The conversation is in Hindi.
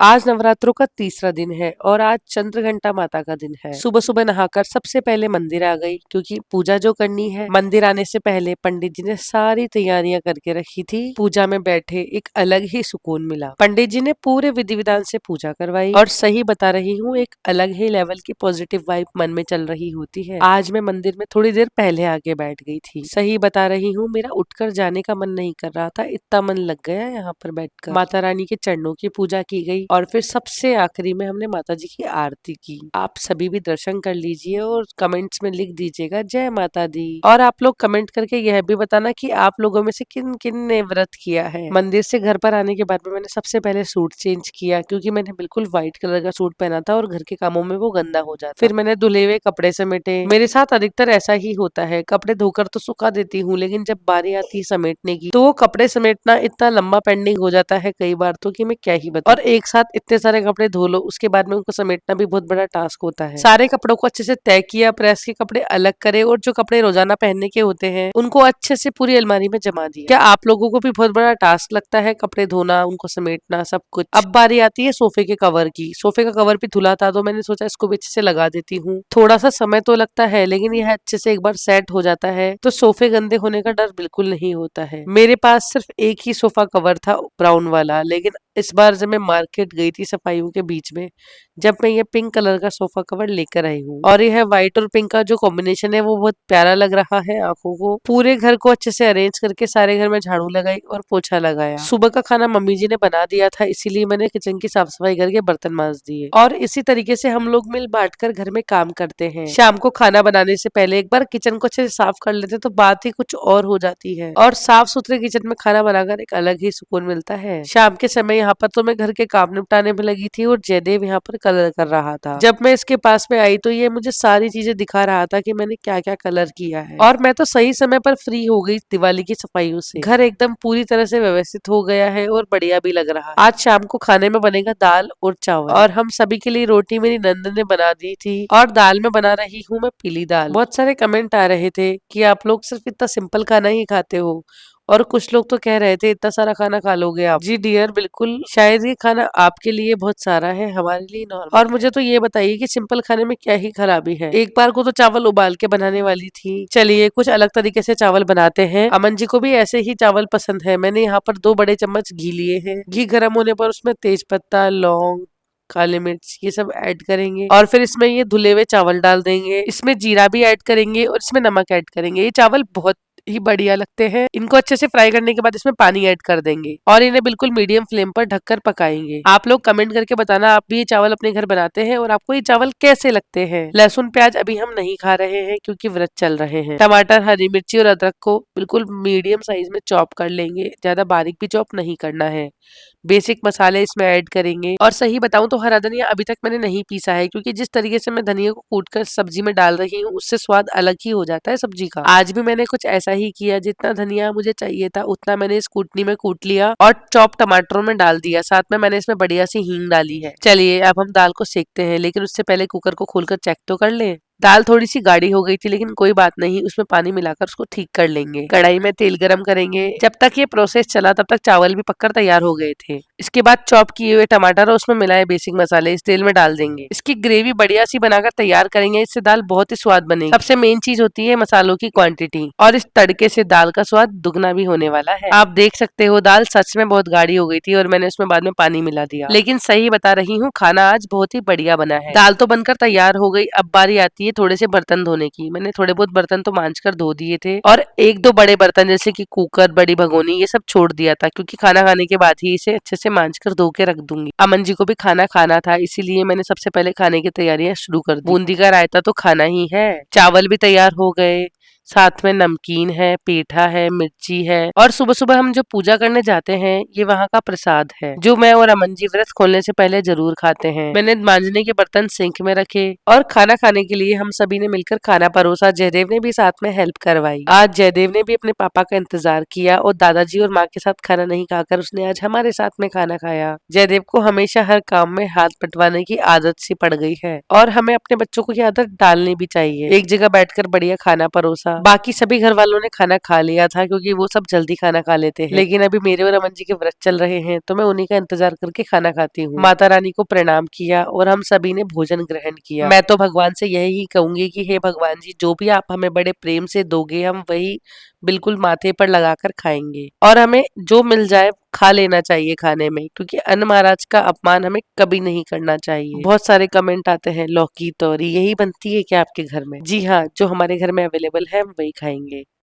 आज नवरात्रों का तीसरा दिन है और आज चंद्रघंटा माता का दिन है। सुबह सुबह नहाकर सबसे पहले मंदिर आ गई क्योंकि पूजा जो करनी है। मंदिर आने से पहले पंडित जी ने सारी तैयारियां करके रखी थी। पूजा में बैठे एक अलग ही सुकून मिला। पंडित जी ने पूरे विधि विधान से पूजा करवाई और सही बता रही हूँ, एक अलग ही लेवल की पॉजिटिव वाइब मन में चल रही होती है। आज मैं मंदिर में थोड़ी देर पहले आके बैठ गई थी। सही बता रही हूँ, मेरा उठकर जाने का मन नहीं कर रहा था, इतना मन लग गया यहाँ पर बैठकर। माता रानी के चरणों की पूजा की गई और फिर सबसे आखिरी में हमने माता जी की आरती की। आप सभी भी दर्शन कर लीजिए और कमेंट्स में लिख दीजिएगा जय माता दी। और आप लोग कमेंट करके यह भी बताना कि आप लोगों में से किन किन ने व्रत किया है। मंदिर से घर पर आने के बाद में मैंने सबसे पहले सूट चेंज किया क्योंकि मैंने बिल्कुल व्हाइट कलर का सूट पहना था और घर के कामों में वो गंदा हो जाता। फिर मैंने धुले हुए कपड़े समेटे। मेरे साथ अधिकतर ऐसा ही होता है, कपड़े धोकर तो सुखा देती हूँ लेकिन जब बारी आती है समेटने की तो वो कपड़े समेटना इतना लंबा पेंडिंग हो जाता है कई बार तो कि मैं क्या ही बताऊं। और एक साथ इतने सारे कपड़े धो लो, उसके बाद में उनको समेटना भी बहुत बड़ा टास्क होता है। सारे कपड़ों को अच्छे से तय किया, प्रेस के कपड़े अलग करे और जो कपड़े रोजाना पहनने के होते हैं उनको अच्छे से पूरी अलमारी में जमा दिया। क्या आप लोगों को भी बहुत बड़ा टास्क लगता है कपड़े धोना, उनको समेटना, सब कुछ? अब बारी आती है सोफे के कवर की। सोफे का कवर भी धुला था तो मैंने सोचा इसको भी अच्छे से लगा देती हूँ। थोड़ा सा समय तो लगता है लेकिन यह अच्छे से एक बार सेट हो जाता है तो सोफे गंदे होने का डर बिल्कुल नहीं होता है। मेरे पास सिर्फ एक ही सोफा कवर था, ब्राउन वाला, लेकिन इस बार जब मैं मार्केट गई थी सफाइयों के बीच में, जब मैं ये पिंक कलर का सोफा कवर लेकर आई हूँ और यह व्हाइट और पिंक का जो कॉम्बिनेशन है वो बहुत प्यारा लग रहा है आंखों को। पूरे घर को अच्छे से अरेंज करके सारे घर में झाड़ू लगाई और पोछा लगाया। सुबह का खाना मम्मी जी ने बना दिया था, इसीलिए मैंने किचन की साफ सफाई करके बर्तन मांज दिए। और इसी तरीके से हम लोग मिल बांट कर घर में काम करते हैं। शाम को खाना बनाने से पहले एक बार किचन को अच्छे से साफ कर लेते तो बात ही कुछ और हो जाती है। और साफ सुथरे किचन में खाना बनाकर एक अलग ही सुकून मिलता है। शाम के समय यहाँ पर तो मैं घर के काम निपटाने में लगी थी और जयदेव यहाँ पर कलर कर रहा था। जब मैं इसके पास में आई तो ये मुझे सारी चीजें दिखा रहा था कि मैंने क्या क्या कलर किया है। और मैं तो सही समय पर फ्री हो गई दिवाली की सफाइयों से। घर एकदम पूरी तरह से व्यवस्थित हो गया है और बढ़िया भी लग रहा है। आज शाम को खाने में बनेगा दाल और चावल और हम सभी के लिए रोटी मेरी नंद ने बना दी थी और दाल में बना रही हूँ मैं पीली दाल। बहुत सारे कमेंट आ रहे थे कि आप लोग सिर्फ इतना सिंपल खाना ही खाते हो और कुछ लोग तो कह रहे थे इतना सारा खाना खा लोगे आप। जी डियर, बिल्कुल, शायद ये खाना आपके लिए बहुत सारा है, हमारे लिए नॉर्मल। और मुझे तो ये बताइए कि सिंपल खाने में क्या ही खराबी है। एक बार को तो चावल उबाल के बनाने वाली थी, चलिए कुछ अलग तरीके से चावल बनाते हैं। अमन जी को भी ऐसे ही चावल पसंद है। मैंने यहाँ पर 2 बड़े चम्मच घी लिए हैं। घी गर्म होने पर उसमें तेज पत्ता, लौंग, काली मिर्च ये सब ऐड करेंगे और फिर इसमें ये धुले हुए चावल डाल देंगे। इसमें जीरा भी ऐड करेंगे और इसमें नमक ऐड करेंगे। ये चावल बहुत ही बढ़िया लगते हैं। इनको अच्छे से फ्राई करने के बाद इसमें पानी ऐड कर देंगे और इन्हें बिल्कुल मीडियम फ्लेम पर ढककर पकाएंगे। आप लोग कमेंट करके बताना आप भी ये चावल अपने घर बनाते हैं और आपको ये चावल कैसे लगते हैं। लहसुन प्याज अभी हम नहीं खा रहे हैं क्योंकि व्रत चल रहे हैं। टमाटर, हरी मिर्ची और अदरक को बिल्कुल मीडियम साइज में चॉप कर लेंगे, ज्यादा बारीक भी चॉप नहीं करना है। बेसिक मसाले इसमें ऐड करेंगे और सही बताऊं तो हरा धनिया अभी तक मैंने नहीं पीसा है क्योंकि जिस तरीके से मैं धनिया को कूट कर सब्जी में डाल रही हूँ उससे स्वाद अलग ही हो जाता है सब्जी का। आज भी मैंने कुछ ऐसा ही किया, जितना धनिया मुझे चाहिए था उतना मैंने इस कूटनी में कूट लिया और चॉप टमाटरों में डाल दिया। साथ में मैंने इसमें बढ़िया सी हींग डाली है। चलिए अब हम दाल को सेकते हैं, लेकिन उससे पहले कुकर को खोलकर चेक तो कर लें। दाल थोड़ी सी गाढ़ी हो गई थी लेकिन कोई बात नहीं, उसमें पानी मिलाकर उसको ठीक कर लेंगे। कढ़ाई में तेल गरम करेंगे। जब तक ये प्रोसेस चला तब तक चावल भी पककर तैयार हो गए थे। इसके बाद चॉप किए हुए टमाटर और उसमें मिलाए बेसिक मसाले इस तेल में डाल देंगे। इसकी ग्रेवी बढ़िया सी बनाकर तैयार करेंगे, इससे दाल बहुत ही स्वाद बनेगी। सबसे मेन चीज होती है मसालों की क्वांटिटी और इस तड़के से दाल का स्वाद दुगना भी होने वाला है। आप देख सकते हो दाल सच में बहुत गाढ़ी हो गई थी और मैंने उसमें बाद में पानी मिला दिया, लेकिन सही बता रही हूँ खाना आज बहुत ही बढ़िया बना है। दाल तो बनकर तैयार हो गई। अब बारी आती है थोड़े से बर्तन धोने की। मैंने थोड़े बहुत बर्तन तो मांज कर धो दिए थे और 1-2 बड़े बर्तन जैसे कि कुकर, बड़ी भगोनी ये सब छोड़ दिया था क्योंकि खाना खाने के बाद ही इसे अच्छे से मांज कर धो के रख दूंगी। अमन जी को भी खाना खाना था, इसीलिए मैंने सबसे पहले खाने की तैयारियां शुरू कर दी। बूंदी का रायता तो खाना ही है। चावल भी तैयार हो गए, साथ में नमकीन है, पेठा है, मिर्ची है और सुबह सुबह हम जो पूजा करने जाते हैं ये वहाँ का प्रसाद है जो मैं और अमन जी व्रत खोलने से पहले जरूर खाते हैं। मैंने मांजने के बर्तन सिंक में रखे और खाना खाने के लिए हम सभी ने मिलकर खाना परोसा। जयदेव ने भी साथ में हेल्प करवाई। आज जयदेव ने भी अपने पापा का इंतजार किया और दादाजी और माँ के साथ खाना नहीं खाकर उसने आज हमारे साथ में खाना खाया। जयदेव को हमेशा हर काम में हाथ बंटवाने की आदत सी पड़ गई है और हमें अपने बच्चों को ये आदत डालनी भी चाहिए। एक जगह बैठकर बढ़िया खाना परोसा, बाकी सभी घर वालों ने खाना खा लिया था क्योंकि वो सब जल्दी खाना खा लेते हैं, लेकिन अभी मेरे और अमन जी के व्रत चल रहे हैं तो मैं उन्हीं का इंतजार करके खाना खाती हूँ। माता रानी को प्रणाम किया और हम सभी ने भोजन ग्रहण किया। मैं तो भगवान से यही कहूंगी कि हे भगवान जी, जो भी आप हमें बड़े प्रेम से दोगे हम वही बिल्कुल माथे पर लगाकर खाएंगे, और हमें जो मिल जाए खा लेना चाहिए खाने में, क्योंकि अन्न महाराज का अपमान हमें कभी नहीं करना चाहिए। बहुत सारे कमेंट आते हैं, लौकी तोरी यही बनती है क्या आपके घर में? जी हाँ, जो हमारे घर में अवेलेबल है हम वही खाएंगे।